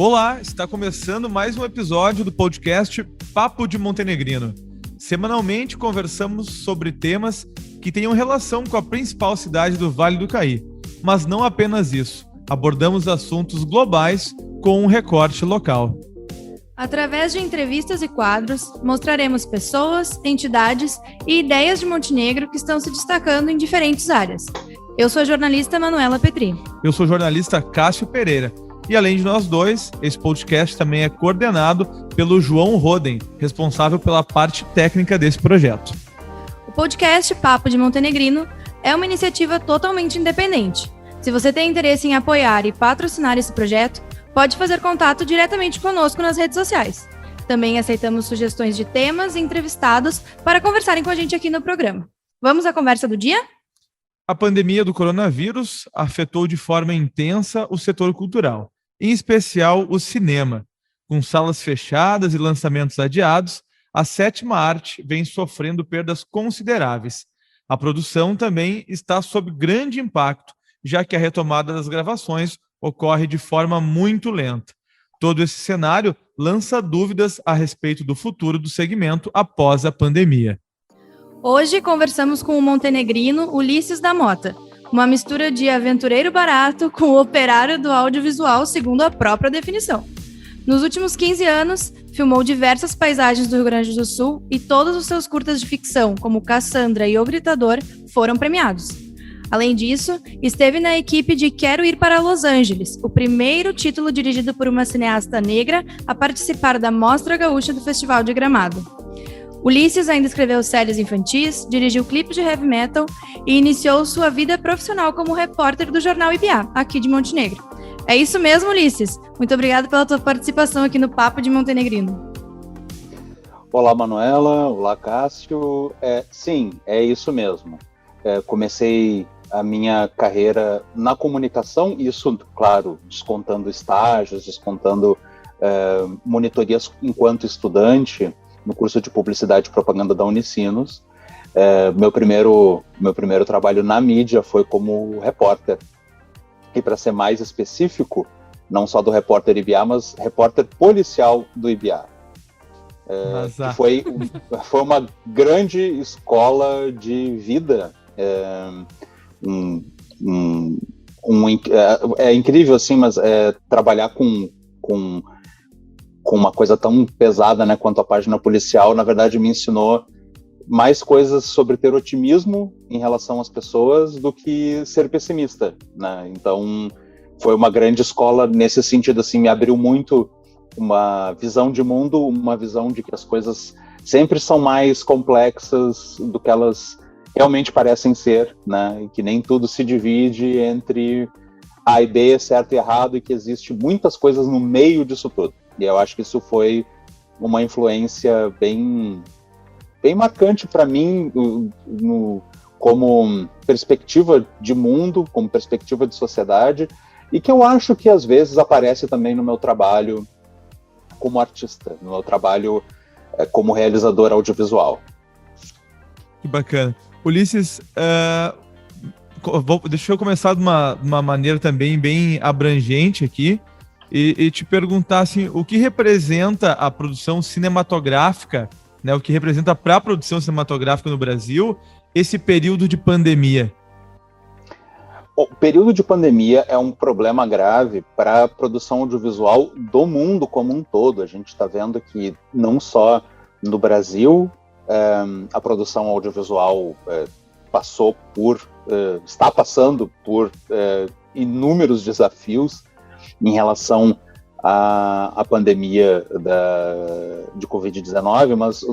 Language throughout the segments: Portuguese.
Olá, está começando mais um episódio do podcast Papo de Montenegrino. Semanalmente conversamos sobre temas que tenham relação com a principal cidade do Vale do Caí. Mas não apenas isso, abordamos assuntos globais com um recorte local. Através de entrevistas e quadros, mostraremos pessoas, entidades e ideias de Montenegro que estão se destacando em diferentes áreas. Eu sou a jornalista Manuela Petri. Eu sou o jornalista Cássio Pereira. E além de nós dois, esse podcast também é coordenado pelo João Roden, responsável pela parte técnica desse projeto. O podcast Papo de Montenegrino é uma iniciativa totalmente independente. Se você tem interesse em apoiar e patrocinar esse projeto, pode fazer contato diretamente conosco nas redes sociais. Também aceitamos sugestões de temas e entrevistados para conversarem com a gente aqui no programa. Vamos à conversa do dia? A pandemia do coronavírus afetou de forma intensa o setor cultural, em especial o cinema. Com salas fechadas e lançamentos adiados, a sétima arte vem sofrendo perdas consideráveis. A produção também está sob grande impacto, já que a retomada das gravações ocorre de forma muito lenta. Todo esse cenário lança dúvidas a respeito do futuro do segmento após a pandemia. Hoje conversamos com o montenegrino Ulisses da Mota, uma mistura de aventureiro barato com o operário do audiovisual, segundo a própria definição. Nos últimos 15 anos, filmou diversas paisagens do Rio Grande do Sul e todos os seus curtas de ficção, como Cassandra e O Gritador, foram premiados. Além disso, esteve na equipe de Quero Ir para Los Angeles, o primeiro título dirigido por uma cineasta negra a participar da Mostra Gaúcha do Festival de Gramado. Ulisses ainda escreveu séries infantis, dirigiu clipes de heavy metal e iniciou sua vida profissional como repórter do jornal IBA, aqui de Montenegro. É isso mesmo, Ulisses. Muito obrigada pela tua participação aqui no Papo de Montenegrino. Olá, Manuela. Olá, Cássio. Sim, é isso mesmo. Comecei a minha carreira na comunicação, isso, claro, descontando estágios, descontando monitorias enquanto estudante, no curso de Publicidade e Propaganda da Unicinos. Meu primeiro trabalho na mídia foi como repórter. E para ser mais específico, não só do repórter IBA, mas repórter policial do IBA. Que foi uma grande escola de vida. É incrível, assim, mas trabalhar com uma coisa tão pesada, né, quanto a página policial, na verdade me ensinou mais coisas sobre ter otimismo em relação às pessoas do que ser pessimista, né? Então foi uma grande escola nesse sentido, assim, me abriu muito uma visão de mundo, uma visão de que as coisas sempre são mais complexas do que elas realmente parecem ser, né? E que nem tudo se divide entre A e B, certo e errado, e que existe muitas coisas no meio disso tudo. E eu acho que isso foi uma influência bem marcante para mim como perspectiva de mundo, como perspectiva de sociedade, e que eu acho que às vezes aparece também no meu trabalho como artista, no meu trabalho como realizador audiovisual. Que bacana. Ulisses, deixa eu começar de uma maneira também bem abrangente aqui, e te perguntar assim, o que representa a produção cinematográfica, né, o que representa para a produção cinematográfica no Brasil esse período de pandemia? O período de pandemia é um problema grave para a produção audiovisual do mundo como um todo. A gente está vendo que não só no Brasil a produção audiovisual está passando por inúmeros desafios em relação à pandemia de Covid-19, mas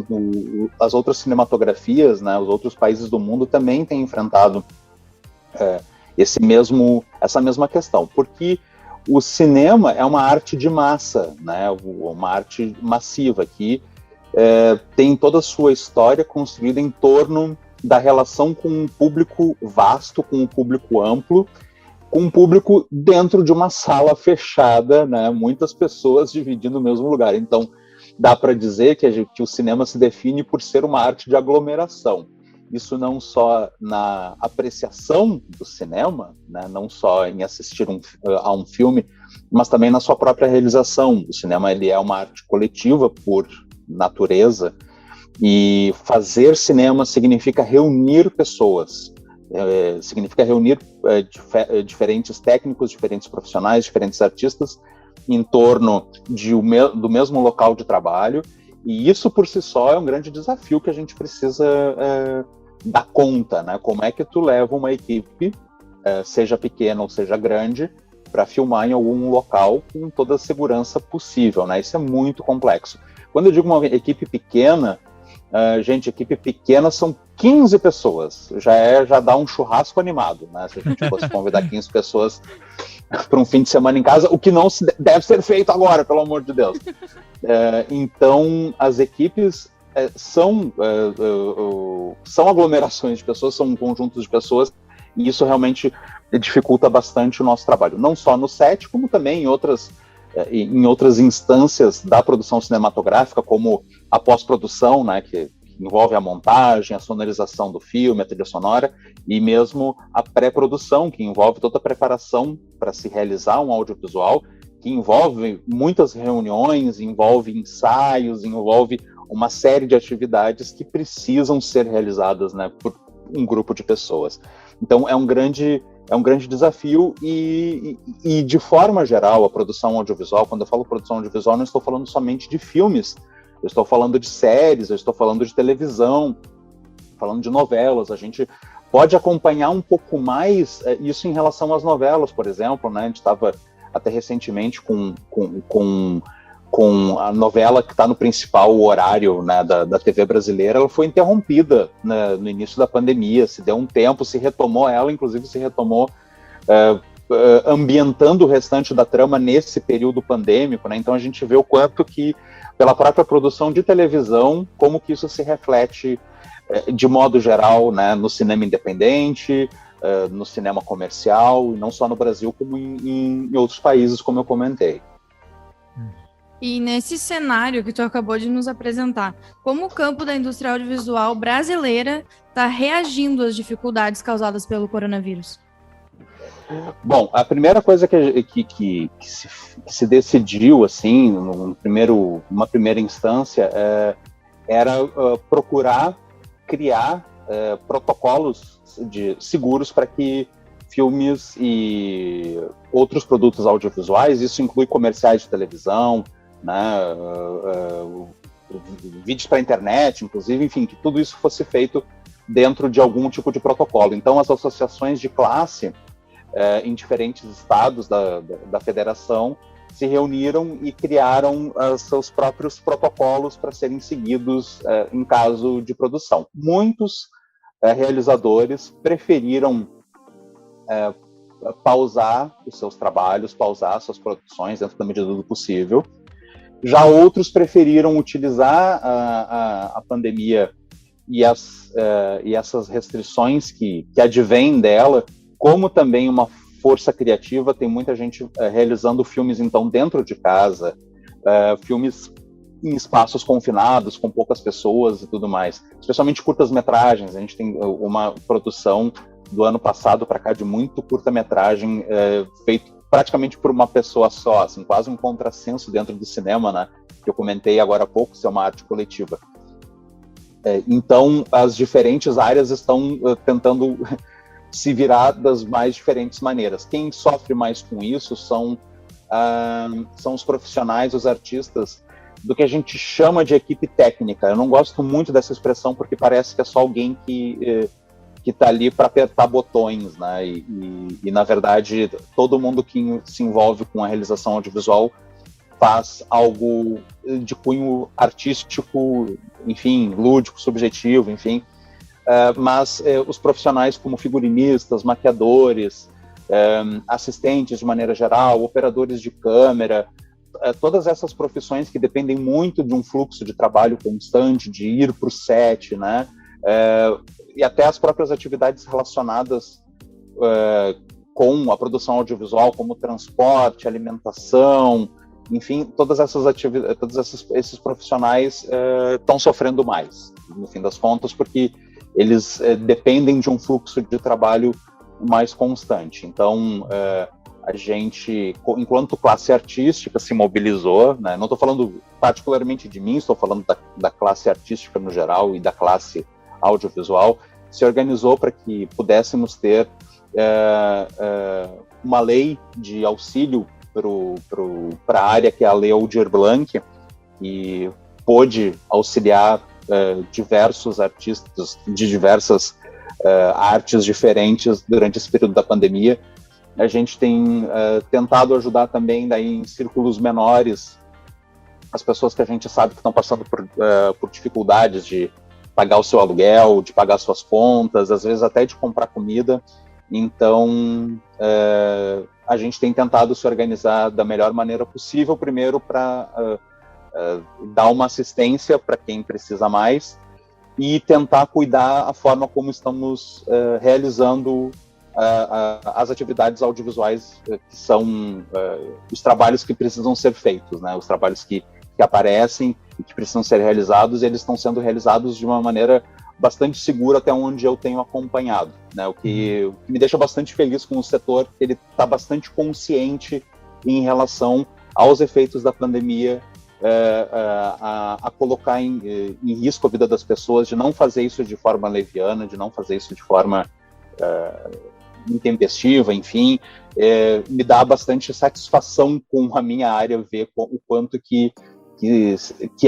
as outras cinematografias, né, os outros países do mundo também têm enfrentado essa mesma questão, porque o cinema é uma arte de massa, né, uma arte massiva que tem toda a sua história construída em torno da relação com um público vasto, com um público amplo, com um público dentro de uma sala fechada, né? Muitas pessoas dividindo o mesmo lugar. Então, dá para dizer que o cinema se define por ser uma arte de aglomeração. Isso não só na apreciação do cinema, né? Não só em assistir a um filme, mas também na sua própria realização. O cinema, ele é uma arte coletiva por natureza, e fazer cinema significa reunir pessoas, significa reunir diferentes técnicos, diferentes profissionais, diferentes artistas em torno do mesmo local de trabalho, e isso por si só é um grande desafio que a gente precisa dar conta, né? Como é que tu leva uma equipe, seja pequena ou seja grande, para filmar em algum local com toda a segurança possível, né? Isso é muito complexo. Quando eu digo uma equipe pequena, gente, equipe pequena são 15 pessoas, já dá um churrasco animado, né? Se a gente fosse convidar 15 pessoas para um fim de semana em casa, o que não deve ser feito agora, pelo amor de Deus. Então, as equipes são aglomerações de pessoas, são conjuntos de pessoas, e isso realmente dificulta bastante o nosso trabalho, não só no set, como também em outras instâncias da produção cinematográfica, como a pós-produção, né, que envolve a montagem, a sonorização do filme, a trilha sonora, e mesmo a pré-produção, que envolve toda a preparação para se realizar um audiovisual, que envolve muitas reuniões, envolve ensaios, envolve uma série de atividades que precisam ser realizadas, né, por um grupo de pessoas. Então é um grande desafio, e de forma geral a produção audiovisual, quando eu falo produção audiovisual, não estou falando somente de filmes, eu estou falando de séries, eu estou falando de televisão, falando de novelas. A gente pode acompanhar um pouco mais isso em relação às novelas, por exemplo, né? A gente estava até recentemente com a novela que está no principal horário, né, da TV brasileira. Ela foi interrompida, né, no início da pandemia, se deu um tempo, se retomou ela, inclusive se retomou ambientando o restante da trama nesse período pandêmico, né? Então a gente vê o quanto que, pela própria produção de televisão, como que isso se reflete de modo geral, né, no cinema independente, no cinema comercial, e não só no Brasil, como em outros países, como eu comentei. E nesse cenário que tu acabou de nos apresentar, como o campo da indústria audiovisual brasileira está reagindo às dificuldades causadas pelo coronavírus? Bom, a primeira coisa que se decidiu, assim, uma primeira instância, era procurar criar protocolos seguros para que filmes e outros produtos audiovisuais, isso inclui comerciais de televisão, né, vídeos para a internet, inclusive, enfim, que tudo isso fosse feito dentro de algum tipo de protocolo. Então, as associações de classe em diferentes estados da federação se reuniram e criaram seus próprios protocolos para serem seguidos em caso de produção. Muitos realizadores preferiram pausar os seus trabalhos, pausar suas produções dentro da medida do possível. Já outros preferiram utilizar a pandemia e essas restrições que advêm dela como também uma força criativa. Tem muita gente realizando filmes, então, dentro de casa, filmes em espaços confinados, com poucas pessoas e tudo mais, especialmente curtas-metragens. A gente tem uma produção do ano passado para cá de muito curta-metragem feito praticamente por uma pessoa só, assim, quase um contrassenso dentro do cinema, né, que eu comentei agora há pouco, ser uma arte coletiva. Então, as diferentes áreas estão tentando se virar das mais diferentes maneiras. Quem sofre mais com isso são os profissionais, os artistas, do que a gente chama de equipe técnica. Eu não gosto muito dessa expressão, porque parece que é só alguém que está ali para apertar botões, né? E, na verdade, todo mundo que se envolve com a realização audiovisual faz algo de cunho artístico, enfim, lúdico, subjetivo, enfim. Mas os profissionais como figurinistas, maquiadores, assistentes de maneira geral, operadores de câmera, todas essas profissões que dependem muito de um fluxo de trabalho constante, de ir para o set, né? E até as próprias atividades relacionadas com a produção audiovisual, como transporte, alimentação, enfim, todas essas atividades, esses profissionais estão sofrendo mais, no fim das contas, porque eles dependem de um fluxo de trabalho mais constante. Então, a gente, enquanto classe artística, se mobilizou, né? Não estou falando particularmente de mim, estou falando da classe artística no geral e da classe audiovisual, se organizou para que pudéssemos ter uma lei de auxílio para a área, que é a Lei Aldir Blanc, e pôde auxiliar diversos artistas de diversas artes diferentes durante esse período da pandemia. A gente tem tentado ajudar também daí em círculos menores as pessoas que a gente sabe que estão passando por dificuldades de pagar o seu aluguel, de pagar suas contas, às vezes até de comprar comida. Então, a gente tem tentado se organizar da melhor maneira possível, primeiro para dar uma assistência para quem precisa mais e tentar cuidar a forma como estamos realizando as atividades audiovisuais, que são os trabalhos que precisam ser feitos, né? Os trabalhos que aparecem e que precisam ser realizados, eles estão sendo realizados de uma maneira bastante segura até onde eu tenho acompanhado, né? O que me deixa bastante feliz com o setor, ele está bastante consciente em relação aos efeitos da pandemia, a colocar em risco a vida das pessoas, de não fazer isso de forma leviana, de não fazer isso de forma intempestiva, enfim, me dá bastante satisfação com a minha área ver o quanto que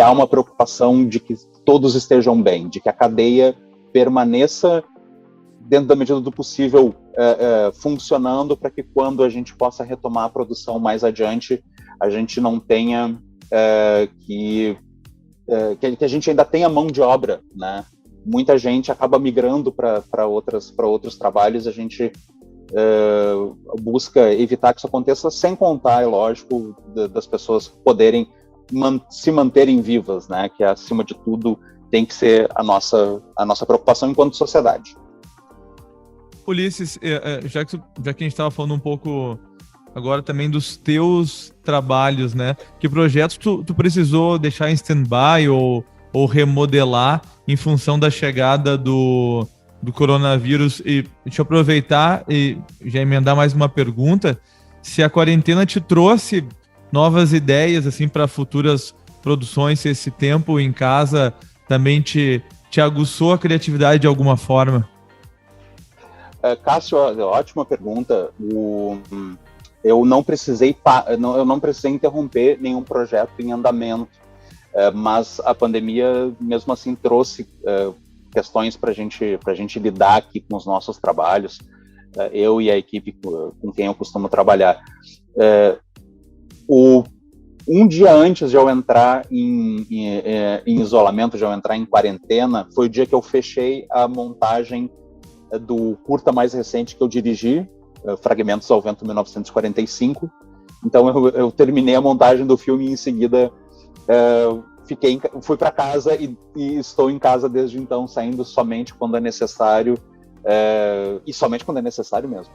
há uma preocupação de que todos estejam bem, de que a cadeia permaneça dentro da medida do possível funcionando, para que quando a gente possa retomar a produção mais adiante, a gente não tenha que a gente ainda tenha mão de obra, né? Muita gente acaba migrando para outros trabalhos, a gente busca evitar que isso aconteça, sem contar, é lógico, das pessoas poderem se manterem vivas, né? Que acima de tudo tem que ser a nossa preocupação enquanto sociedade. Ulisses, já que a gente estava falando um pouco agora também dos teus trabalhos, né? Que projetos tu precisou deixar em stand-by ou remodelar em função da chegada do coronavírus? E deixa eu aproveitar e já emendar mais uma pergunta. Se a quarentena te trouxe novas ideias assim para futuras produções, se esse tempo em casa também te aguçou a criatividade de alguma forma? Cássio, ótima pergunta. Eu não precisei interromper nenhum projeto em andamento, mas a pandemia mesmo assim trouxe questões para a gente lidar aqui com os nossos trabalhos, eu e a equipe com quem eu costumo trabalhar. Um dia antes de eu entrar em isolamento, de eu entrar em quarentena, foi o dia que eu fechei a montagem do curta mais recente que eu dirigi, Fragmentos ao Vento 1945. Então eu terminei a montagem do filme e em seguida fui para casa e estou em casa desde então, saindo somente quando é necessário, e somente quando é necessário mesmo.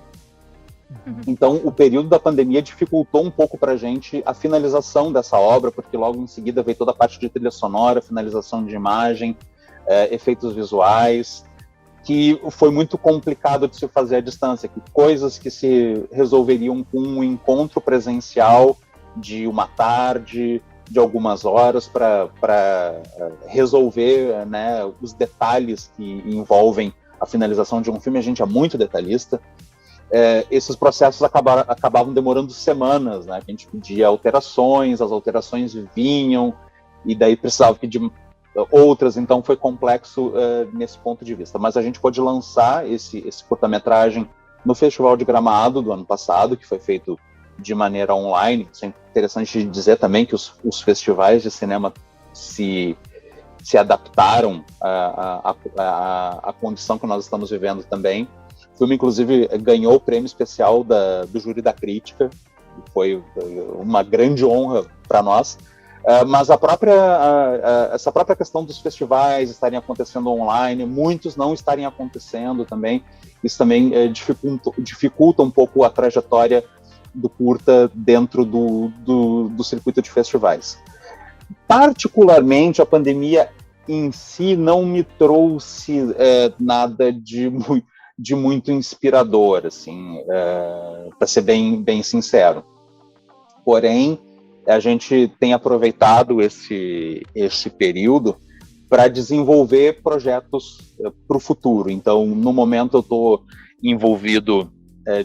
Então, o período da pandemia dificultou um pouco para a gente a finalização dessa obra, porque logo em seguida veio toda a parte de trilha sonora, finalização de imagem, efeitos visuais, que foi muito complicado de se fazer à distância, que coisas que se resolveriam com um encontro presencial de uma tarde, de algumas horas, para resolver, né, os detalhes que envolvem a finalização de um filme. A gente é muito detalhista. Esses processos acabavam demorando semanas, né? A gente pedia alterações, as alterações vinham, e daí precisava pedir outras, então foi complexo nesse ponto de vista. Mas a gente pôde lançar esse curta-metragem no Festival de Gramado do ano passado, que foi feito de maneira online. Isso é interessante dizer também que os festivais de cinema se adaptaram à condição que nós estamos vivendo também. O filme, inclusive, ganhou o prêmio especial do Júri da Crítica, foi uma grande honra para nós. Mas essa própria questão dos festivais estarem acontecendo online, muitos não estarem acontecendo também, isso também dificulta um pouco a trajetória do curta dentro do circuito de festivais. Particularmente, a pandemia em si não me trouxe nada de de muito inspirador, assim, para ser bem sincero. Porém, a gente tem aproveitado esse período para desenvolver projetos para o futuro. Então, no momento, eu estou envolvido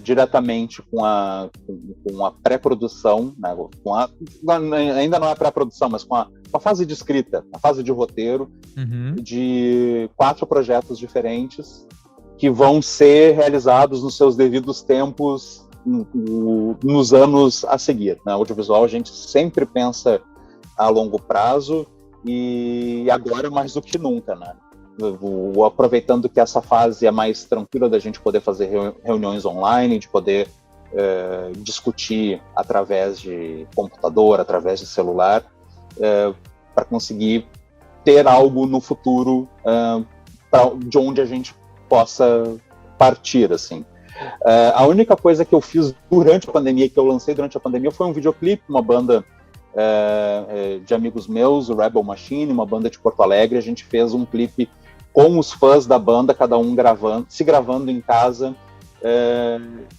diretamente com a pré-produção, né, ainda não é pré-produção, mas com a fase de escrita, a fase de roteiro, de 4 projetos diferentes que vão ser realizados nos seus devidos tempos nos anos a seguir. Na audiovisual, a gente sempre pensa a longo prazo e agora mais do que nunca, né? Aproveitando que essa fase é mais tranquila da gente poder fazer reuniões online, de poder discutir através de computador, através de celular, para conseguir ter algo no futuro de onde a gente possa partir, assim. A única coisa que eu fiz durante a pandemia, que eu lancei durante a pandemia, foi um videoclipe, uma banda de amigos meus, o Rebel Machine, uma banda de Porto Alegre. A gente fez um clipe com os fãs da banda, cada um se gravando em casa,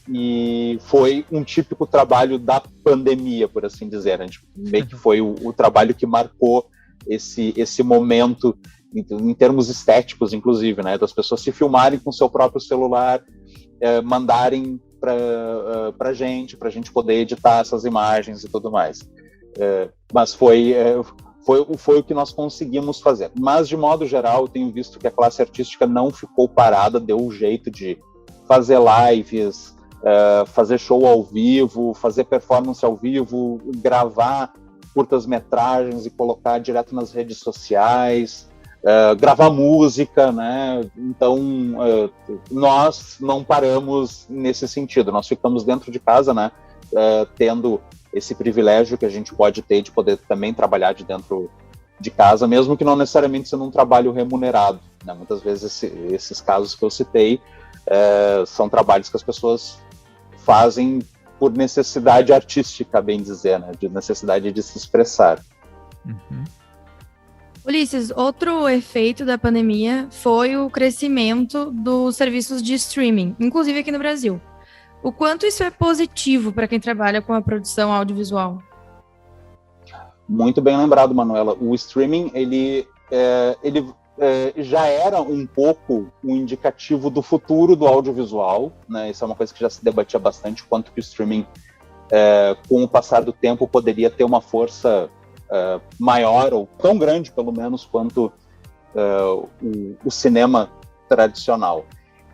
e foi um típico trabalho da pandemia, por assim dizer. A gente meio que foi o trabalho que marcou esse momento, em termos estéticos, inclusive, né, das pessoas se filmarem com seu próprio celular, mandarem para a gente poder editar essas imagens e tudo mais. Mas foi o que nós conseguimos fazer. Mas, de modo geral, eu tenho visto que a classe artística não ficou parada, deu um jeito de fazer lives, fazer show ao vivo, fazer performance ao vivo, gravar curtas-metragens e colocar direto nas redes sociais, gravar música, né? Então, nós não paramos nesse sentido. Nós ficamos dentro de casa, né? Tendo esse privilégio que a gente pode ter de poder também trabalhar de dentro de casa, mesmo que não necessariamente sendo um trabalho remunerado, né? Muitas vezes esses casos que eu citei são trabalhos que as pessoas fazem por necessidade artística, bem dizer, né? De necessidade de se expressar. Ulisses, outro efeito da pandemia foi o crescimento dos serviços de streaming, inclusive aqui no Brasil. O quanto isso é positivo para quem trabalha com a produção audiovisual? Muito bem lembrado, Manuela. O streaming, ele já era um pouco um indicativo do futuro do audiovisual, né? Isso é uma coisa que já se debatia bastante, quanto que o streaming, com o passar do tempo, poderia ter uma força maior, ou tão grande, pelo menos, quanto o cinema tradicional.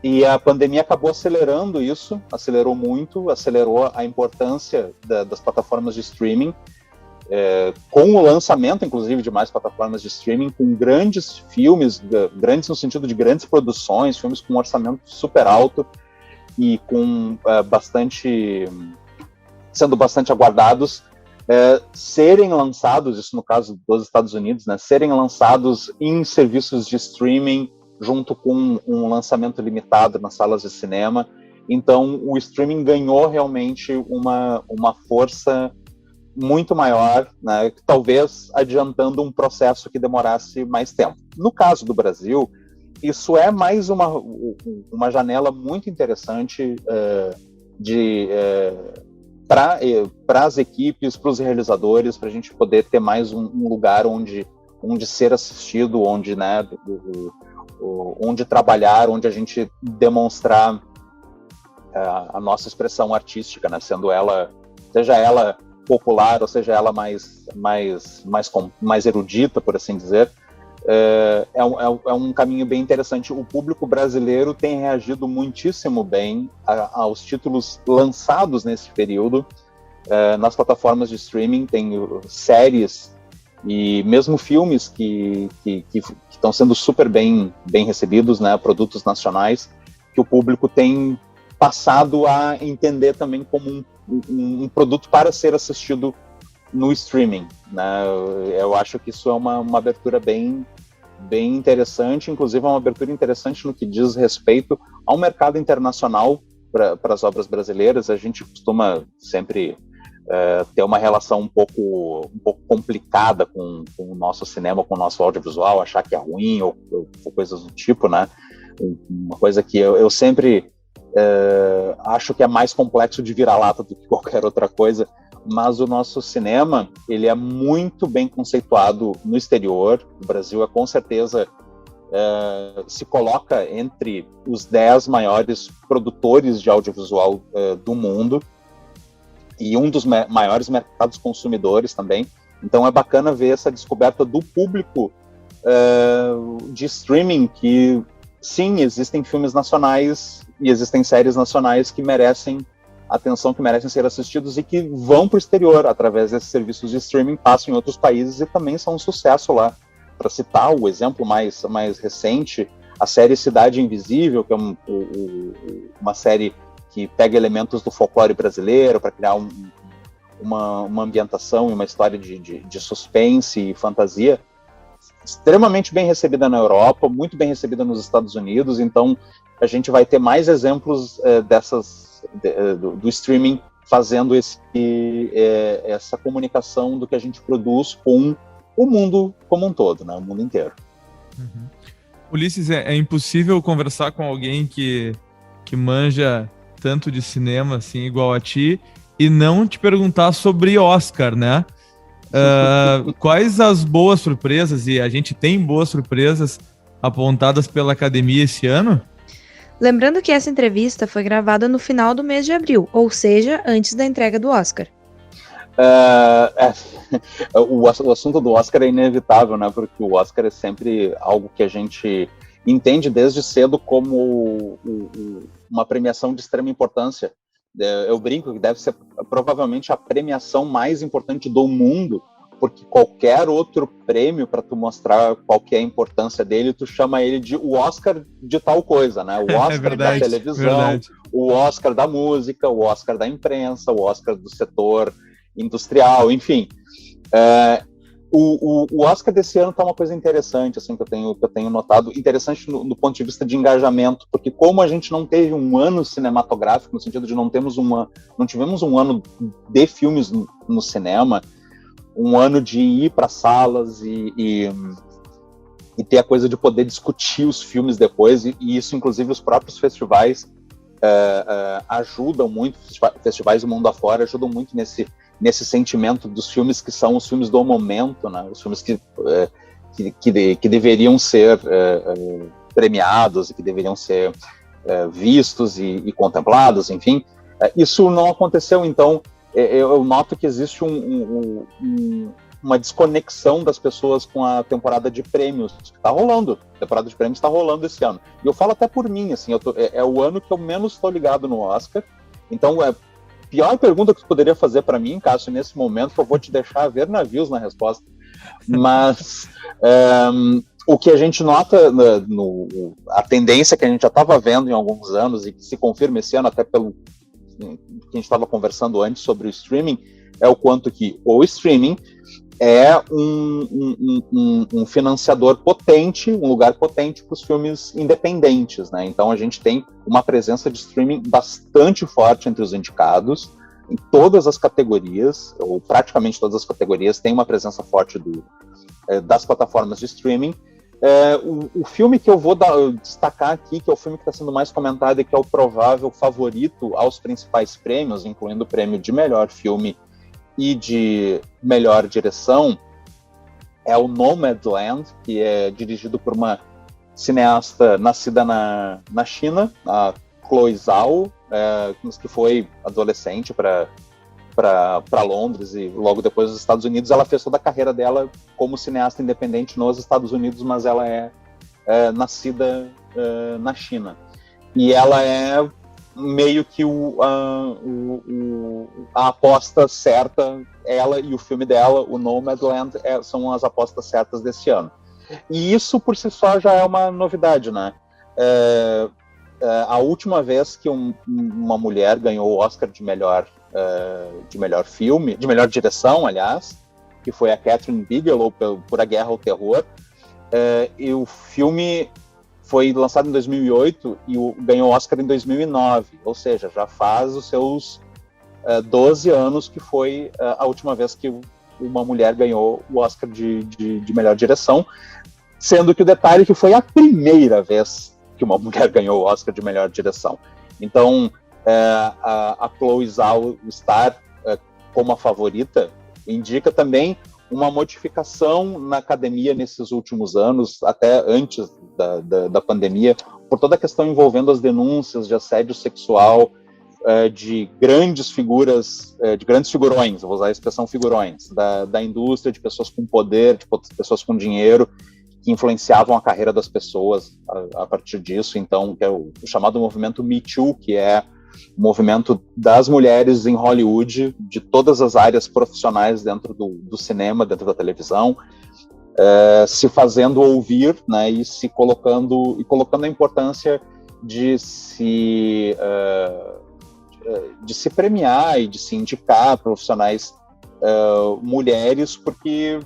E a pandemia acabou acelerando isso, acelerou muito, acelerou a importância das plataformas de streaming, com o lançamento, inclusive, de mais plataformas de streaming, com grandes filmes, grandes no sentido de grandes produções, filmes com um orçamento super alto e com sendo bastante aguardados, serem lançados, isso no caso dos Estados Unidos, né, serem lançados em serviços de streaming, junto com um lançamento limitado nas salas de cinema. Então, o streaming ganhou realmente uma força muito maior, né, talvez adiantando um processo que demorasse mais tempo. No caso do Brasil, isso é mais uma janela muito interessante para as equipes, para os realizadores, para a gente poder ter mais um lugar onde ser assistido, onde, né, onde trabalhar, onde a gente demonstrar a nossa expressão artística, né, seja ela popular ou seja ela mais erudita, por assim dizer. É um caminho bem interessante. O público brasileiro tem reagido muitíssimo bem aos títulos lançados nesse período. Nas plataformas de streaming tem séries e mesmo filmes que estão sendo super bem recebidos, né, produtos nacionais, que o público tem passado a entender também como um produto para ser assistido no streaming, né? Eu acho que isso é uma abertura bem interessante, inclusive é uma abertura interessante no que diz respeito ao mercado internacional para as obras brasileiras. A gente costuma sempre ter uma relação um pouco complicada com o nosso cinema, com o nosso audiovisual, achar que é ruim ou coisas do tipo, né? uma coisa que eu sempre acho que é mais complexo de vira-lata do que qualquer outra coisa, mas o nosso cinema, ele é muito bem conceituado no exterior. O Brasil com certeza se coloca entre os 10 maiores produtores de audiovisual do mundo e um dos maiores mercados consumidores também. Então é bacana ver essa descoberta do público de streaming, que sim, existem filmes nacionais e existem séries nacionais que merecem atenção, que merecem ser assistidos e que vão para o exterior através desses serviços de streaming, passam em outros países e também são um sucesso lá. Para citar o exemplo mais recente, a série Cidade Invisível, que é uma série que pega elementos do folclore brasileiro para criar uma ambientação e uma história de suspense e fantasia, extremamente bem recebida na Europa, muito bem recebida nos Estados Unidos. Então a gente vai ter mais exemplos do streaming fazendo essa comunicação do que a gente produz com o mundo como um todo, né? O mundo inteiro. Uhum. Ulisses, é impossível conversar com alguém que manja tanto de cinema, assim, igual a ti, e não te perguntar sobre Oscar, né? Quais as boas surpresas, e a gente tem boas surpresas apontadas pela Academia esse ano? Lembrando que essa entrevista foi gravada no final do mês de abril, ou seja, antes da entrega do Oscar. O assunto do Oscar é inevitável, né? Porque o Oscar é sempre algo que a gente entende desde cedo como uma premiação de extrema importância. Eu brinco que deve ser provavelmente a premiação mais importante do mundo, porque qualquer outro prêmio, para tu mostrar qual que é a importância dele, tu chama ele de o Oscar de tal coisa, né? O Oscar da televisão, o Oscar da música, o Oscar da imprensa, o Oscar do setor industrial, enfim. O Oscar desse ano tá uma coisa interessante, assim, que eu tenho notado, interessante no ponto de vista de engajamento, porque como a gente não teve um ano cinematográfico, no sentido de não tivemos um ano de filmes no cinema, um ano de ir para salas e ter a coisa de poder discutir os filmes depois, e isso, inclusive, os próprios festivais ajudam muito, festivais do mundo afora ajudam muito nesse sentimento dos filmes que são os filmes do momento, né? Os filmes que deveriam ser premiados e que deveriam ser vistos e contemplados, enfim. Isso não aconteceu, então eu noto que existe uma desconexão das pessoas com a temporada de prêmios que está rolando. A temporada de prêmios está rolando esse ano. E eu falo até por mim, assim, é o ano que eu menos estou ligado no Oscar. Então, pior pergunta que tu poderia fazer para mim, Cássio, nesse momento, que eu vou te deixar ver navios na resposta. Mas o que a gente nota, a tendência que a gente já estava vendo em alguns anos e que se confirma esse ano, até pelo que a gente estava conversando antes sobre o streaming, é o quanto que o streaming é um financiador potente, um lugar potente para os filmes independentes, né? Então a gente tem uma presença de streaming bastante forte entre os indicados, em todas as categorias, ou praticamente todas as categorias, tem uma presença forte das plataformas de streaming. O filme que eu vou destacar aqui, que é o filme que está sendo mais comentado e que é o provável favorito aos principais prêmios, incluindo o prêmio de melhor filme e de melhor direção, é o Nomadland, que é dirigido por uma cineasta nascida na China, a Chloe Zhao, que foi adolescente para Londres e logo depois dos Estados Unidos. Ela fez toda a carreira dela como cineasta independente nos Estados Unidos, mas ela é nascida na China. E ela é meio que a aposta certa, ela e o filme dela, o Nomadland, são as apostas certas desse ano. E isso por si só já é uma novidade, né? A última vez que uma mulher ganhou o Oscar de melhor filme, de melhor direção, aliás, que foi a Catherine Bigelow por A Guerra ao Terror, e o filme foi lançado em 2008 e ganhou o Oscar em 2009, ou seja, já faz os seus 12 anos que foi a última vez que uma mulher ganhou o Oscar de melhor direção, sendo que o detalhe é que foi a primeira vez que uma mulher ganhou o Oscar de melhor direção. Então, a Chloe Zhao estar como a favorita indica também uma modificação na academia nesses últimos anos, até antes da pandemia, por toda a questão envolvendo as denúncias de assédio sexual de grandes figuras, de grandes figurões, vou usar a expressão figurões, da indústria, de pessoas com poder, de pessoas com dinheiro, que influenciavam a carreira das pessoas a partir disso. Então, que é o chamado movimento Me Too, que é o movimento das mulheres em Hollywood, de todas as áreas profissionais dentro do cinema, dentro da televisão, se fazendo ouvir, né, e colocando a importância de se premiar e de se indicar profissionais mulheres, porque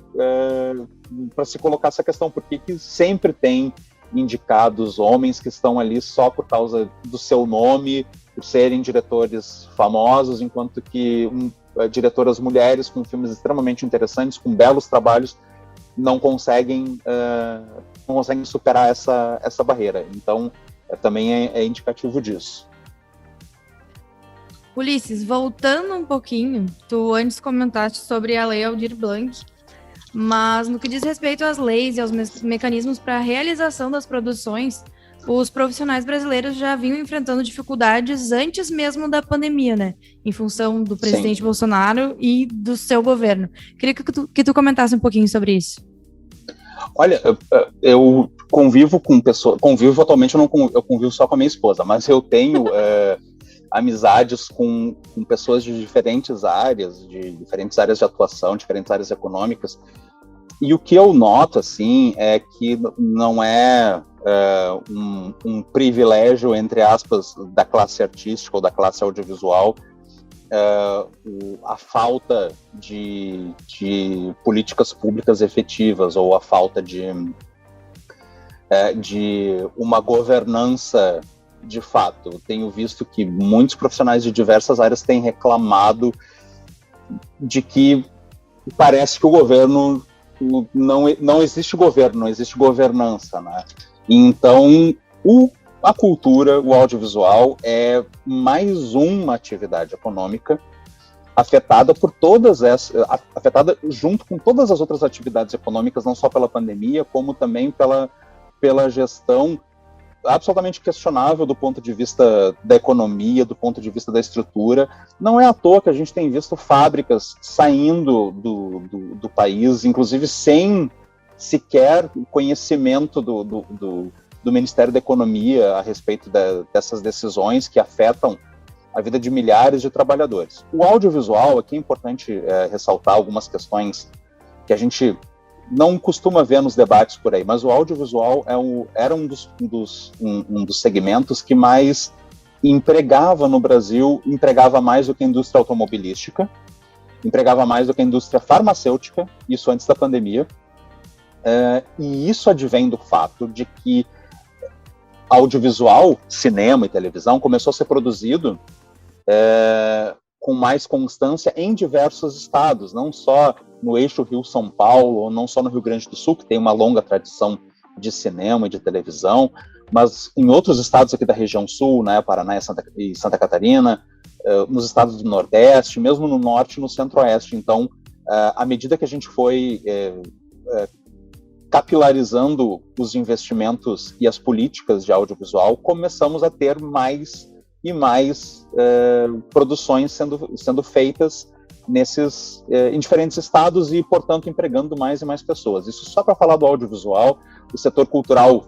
para se colocar essa questão, porque que sempre tem indicados homens que estão ali só por causa do seu nome, por serem diretores famosos, enquanto que diretoras mulheres com filmes extremamente interessantes, com belos trabalhos, não conseguem superar essa barreira. Então, também é indicativo disso. Ulisses, voltando um pouquinho, tu antes comentaste sobre a Lei Aldir Blanc, mas no que diz respeito às leis e aos mecanismos para a realização das produções, os profissionais brasileiros já vinham enfrentando dificuldades antes mesmo da pandemia, né? Em função do presidente Sim. Bolsonaro e do seu governo. Queria que tu comentasse um pouquinho sobre isso. Olha, eu convivo com pessoas... atualmente eu convivo só com a minha esposa, mas eu tenho amizades com pessoas de diferentes áreas de atuação, diferentes áreas econômicas. E o que eu noto, assim, é que não é um privilégio, entre aspas, da classe artística ou da classe audiovisual, a falta de políticas públicas efetivas ou a falta de uma governança de fato. Eu tenho visto que muitos profissionais de diversas áreas têm reclamado de que parece que o governo não existe governo, não existe governança, né? Então, a cultura, o audiovisual é mais uma atividade econômica afetada por afetada junto com todas as outras atividades econômicas, não só pela pandemia, como também pela gestão absolutamente questionável do ponto de vista da economia, do ponto de vista da estrutura. Não é à toa que a gente tem visto fábricas saindo do país, inclusive sem sequer conhecimento do Ministério da Economia a respeito dessas decisões que afetam a vida de milhares de trabalhadores. O audiovisual, aqui é importante ressaltar algumas questões que a gente não costuma ver nos debates por aí, mas o audiovisual era um dos segmentos que mais empregava no Brasil, empregava mais do que a indústria automobilística, empregava mais do que a indústria farmacêutica, isso antes da pandemia, e isso advém do fato de que audiovisual, cinema e televisão, começou a ser produzido com mais constância em diversos estados, não só no eixo Rio-São Paulo, ou não só no Rio Grande do Sul, que tem uma longa tradição de cinema e de televisão, mas em outros estados aqui da região sul, né, Paraná e Santa Catarina, nos estados do Nordeste, mesmo no Norte e no Centro-Oeste. Então, à medida que a gente foi capilarizando os investimentos e as políticas de audiovisual, começamos a ter mais e mais produções sendo feitas em diferentes estados e, portanto, empregando mais e mais pessoas. Isso só para falar do audiovisual. O setor cultural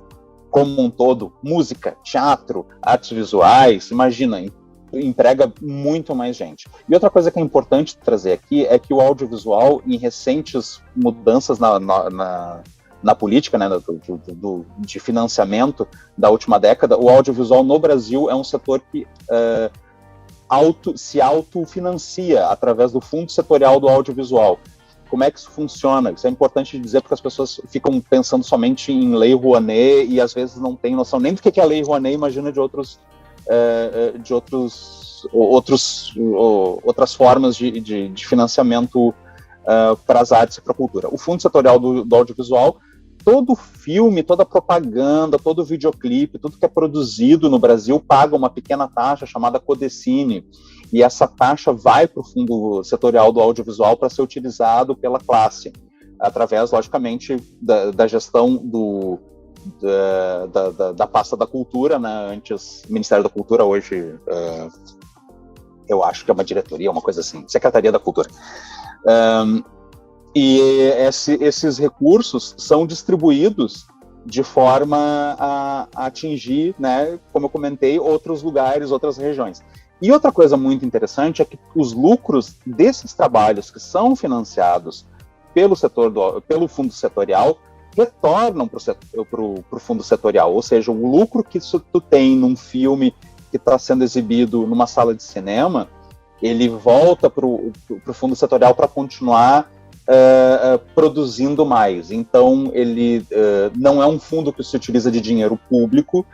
como um todo, música, teatro, artes visuais, imagina, emprega muito mais gente. E outra coisa que é importante trazer aqui é que o audiovisual, em recentes mudanças na política, né, de financiamento da última década, o audiovisual no Brasil é um setor que se autofinancia através do Fundo Setorial do Audiovisual. Como é que isso funciona? Isso é importante dizer, porque as pessoas ficam pensando somente em Lei Rouanet e às vezes não têm noção nem do que é a Lei Rouanet, imagina de outras formas de financiamento para as artes e para a cultura. O Fundo Setorial do Audiovisual todo filme, toda propaganda, todo videoclipe, tudo que é produzido no Brasil paga uma pequena taxa chamada Codecine, e essa taxa vai para o fundo setorial do audiovisual para ser utilizado pela classe, através, logicamente, da gestão da pasta da cultura, né? Antes Ministério da Cultura, hoje eu acho que é uma diretoria, uma coisa assim, Secretaria da Cultura. E esses recursos são distribuídos de forma a atingir, né, como eu comentei, outros lugares, outras regiões. E outra coisa muito interessante é que os lucros desses trabalhos que são financiados pelo fundo setorial retornam para o fundo setorial, ou seja, o lucro que tu tem num filme que está sendo exibido numa sala de cinema, ele volta para o fundo setorial para continuar produzindo mais. Então, ele não é um fundo que se utiliza de dinheiro público,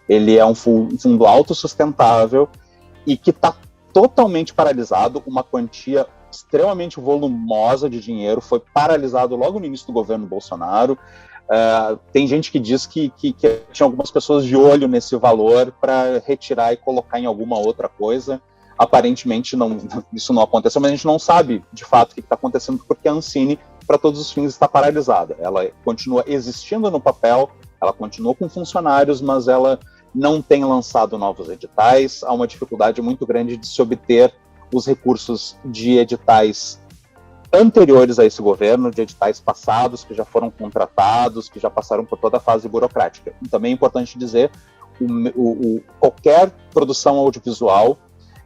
ele é um fundo autossustentável e que está totalmente paralisado. Uma quantia extremamente volumosa de dinheiro foi paralisado logo no início do governo Bolsonaro. Tem gente que diz que tinha algumas pessoas de olho nesse valor para retirar e colocar em alguma outra coisa. Aparentemente isso não aconteceu, mas a gente não sabe de fato o que está acontecendo, porque a Ancine, para todos os fins, está paralisada. Ela continua existindo no papel, ela continua com funcionários, mas ela não tem lançado novos editais. Há uma dificuldade muito grande de se obter os recursos de editais anteriores a esse governo, de editais passados, que já foram contratados, que já passaram por toda a fase burocrática. E também é importante dizer, qualquer produção audiovisual,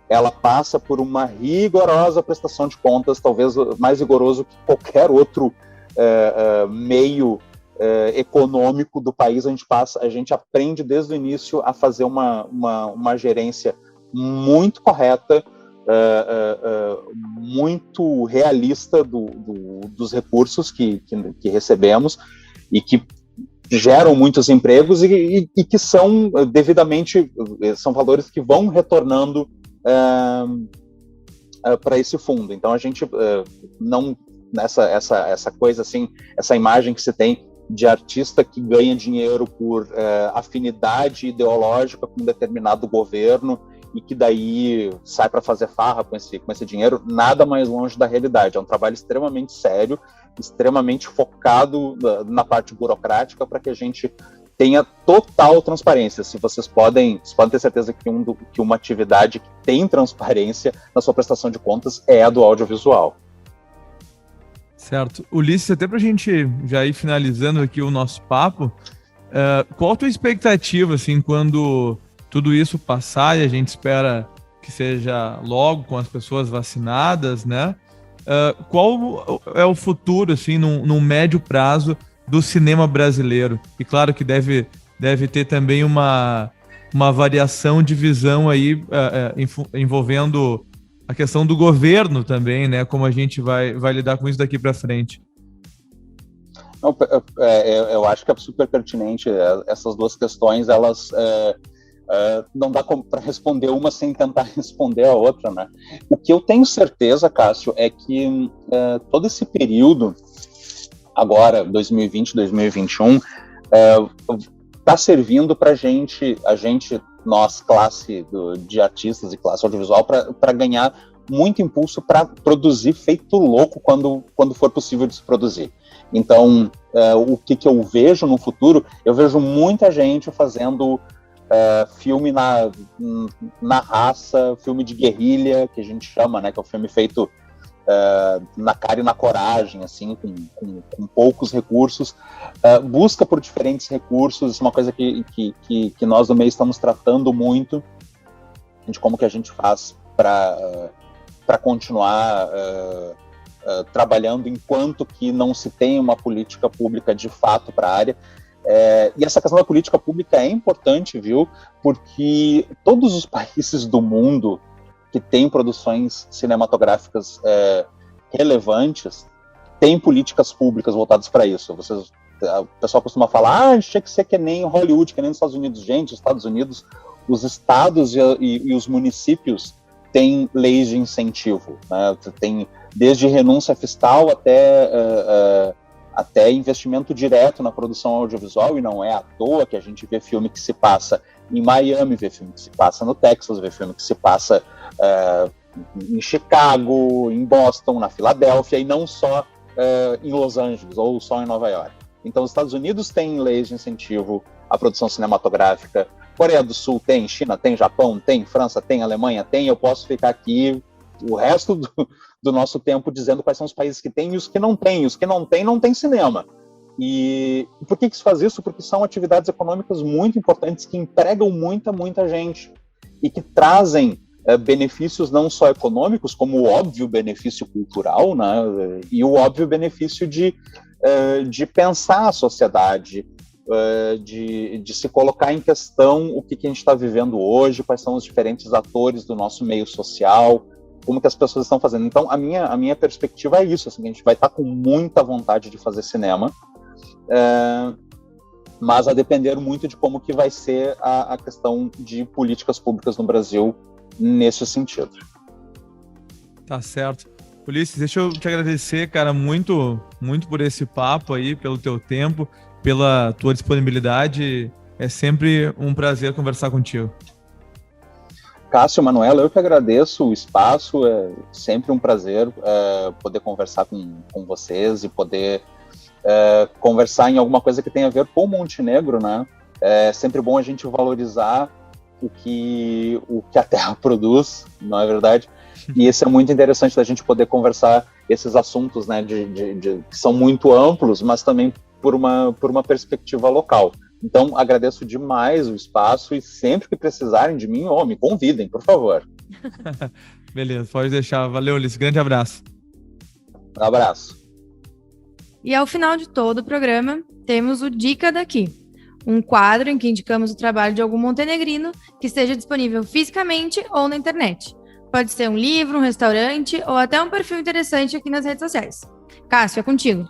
ela passa por uma rigorosa prestação de contas, talvez mais rigoroso que qualquer outro meio econômico do país. A gente aprende desde o início a fazer uma gerência muito correta, muito realista dos recursos que recebemos e que geram muitos empregos e que são devidamente, são valores que vão retornando para esse fundo. Então a gente não, essa coisa assim, essa imagem que se tem de artista que ganha dinheiro por afinidade ideológica com um determinado governo e que daí sai para fazer farra com esse dinheiro, nada mais longe da realidade. É um trabalho extremamente sério, extremamente focado na parte burocrática, para que a gente tenha total transparência. Vocês podem ter certeza que uma atividade que tem transparência na sua prestação de contas é a do audiovisual. Certo. Ulisses, até para a gente já ir finalizando aqui o nosso papo, qual a tua expectativa, assim, quando tudo isso passar, e a gente espera que seja logo com as pessoas vacinadas, né? Qual é o futuro, assim, num médio prazo do cinema brasileiro? E claro que deve ter também uma variação de visão aí envolvendo a questão do governo também, né? Como a gente vai lidar com isso daqui para frente. Não, eu acho que é super pertinente. Essas duas questões, elas não dá para responder uma sem tentar responder a outra, né? O que eu tenho certeza, Cássio, é que todo esse período, agora, 2020, 2021, está servindo para nós, classe de artistas e classe audiovisual, para ganhar muito impulso para produzir feito louco quando for possível de se produzir. Então, o que eu vejo no futuro, eu vejo muita gente fazendo filme na raça, filme de guerrilha, que a gente chama, né, que é um filme feito na cara e na coragem, assim, com poucos recursos, busca por diferentes recursos. Uma coisa que nós do meio estamos tratando muito, de como que a gente faz para continuar trabalhando enquanto que não se tem uma política pública de fato para a área. E essa questão da política pública é importante, viu? Porque todos os países do mundo que têm produções cinematográficas relevantes têm políticas públicas voltadas para isso. O pessoal costuma falar, tinha que ser que nem Hollywood, que nem nos Estados Unidos. Gente, nos Estados Unidos, os estados e os municípios têm leis de incentivo, né? Tem desde renúncia fiscal até até investimento direto na produção audiovisual, e não é à toa que a gente vê filme que se passa em Miami, vê filme que se passa no Texas, vê filme que se passa em Chicago, em Boston, na Filadélfia, e não só em Los Angeles ou só em Nova York. Então, os Estados Unidos têm leis de incentivo à produção cinematográfica, Coreia do Sul tem, China tem, Japão tem, França tem, Alemanha tem. Eu posso ficar aqui o resto do nosso tempo dizendo quais são os países que têm e os que não têm. Os que não têm, não tem cinema. E por que se faz isso? Porque são atividades econômicas muito importantes que empregam muita gente e que trazem benefícios não só econômicos, como o óbvio benefício cultural, né? E o óbvio benefício de pensar a sociedade, de se colocar em questão o que a gente está vivendo hoje, quais são os diferentes atores do nosso meio social, como que as pessoas estão fazendo. Então, a minha perspectiva é isso, assim, a gente vai estar com muita vontade de fazer cinema, mas a depender muito de como que vai ser a questão de políticas públicas no Brasil nesse sentido. Tá certo. Ulisses, deixa eu te agradecer, cara, muito por esse papo aí, pelo teu tempo, pela tua disponibilidade. É sempre um prazer conversar contigo. Cássio, Manuela, eu que agradeço o espaço, é sempre um prazer poder conversar com vocês e poder conversar em alguma coisa que tenha a ver com Montenegro, né? É sempre bom a gente valorizar o que a terra produz, não é verdade? E isso é muito interessante da gente poder conversar esses assuntos, né, que são muito amplos, mas também por uma perspectiva local. Então, agradeço demais o espaço e sempre que precisarem de mim, me convidem, por favor. Beleza, pode deixar. Valeu, Ulisses. Grande abraço. Um abraço. E ao final de todo o programa, temos o Dica Daqui, um quadro em que indicamos o trabalho de algum montenegrino que esteja disponível fisicamente ou na internet. Pode ser um livro, um restaurante ou até um perfil interessante aqui nas redes sociais. Cássio, é contigo.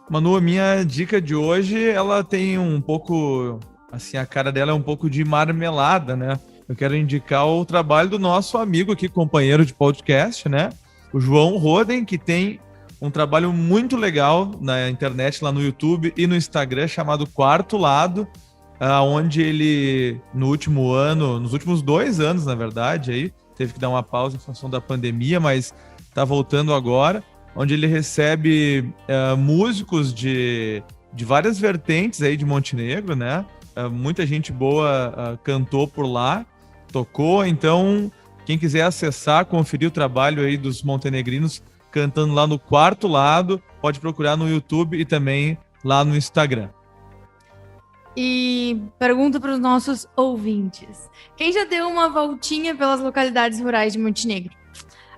Manu, a minha dica de hoje, ela tem um pouco, assim, a cara dela é um pouco de marmelada, né? Eu quero indicar o trabalho do nosso amigo aqui, companheiro de podcast, né? O João Roden, que tem um trabalho muito legal na internet, lá no YouTube e no Instagram, chamado Quarto Lado, onde ele, nos últimos 2 anos, na verdade, aí, teve que dar uma pausa em função da pandemia, mas está voltando agora, onde ele recebe músicos de várias vertentes aí de Montenegro, né? Muita gente boa cantou por lá, tocou. Então, quem quiser acessar, conferir o trabalho aí dos montenegrinos cantando lá no Quarto Lado, pode procurar no YouTube e também lá no Instagram. E pergunta para os nossos ouvintes: quem já deu uma voltinha pelas localidades rurais de Montenegro?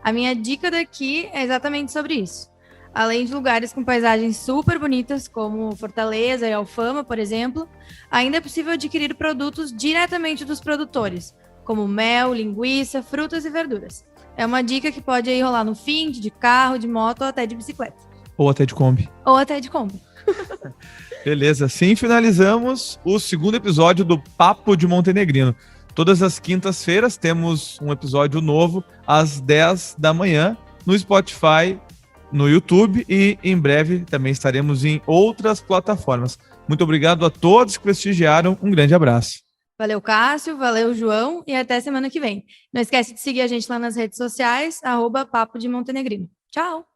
A minha dica daqui é exatamente sobre isso. Além de lugares com paisagens super bonitas, como Fortaleza e Alfama, por exemplo, ainda é possível adquirir produtos diretamente dos produtores, como mel, linguiça, frutas e verduras. É uma dica que pode aí rolar no Find, de carro, de moto ou até de bicicleta. Ou até de Kombi. Ou até de Kombi. Beleza, assim finalizamos o 2º episódio do Papo de Montenegrino. Todas as quintas-feiras temos um episódio novo às 10 da manhã no Spotify, no YouTube e em breve também estaremos em outras plataformas. Muito obrigado a todos que prestigiaram. Um grande abraço. Valeu, Cássio. Valeu, João. E até semana que vem. Não esquece de seguir a gente lá nas redes sociais, @Papo de Montenegrino. Tchau!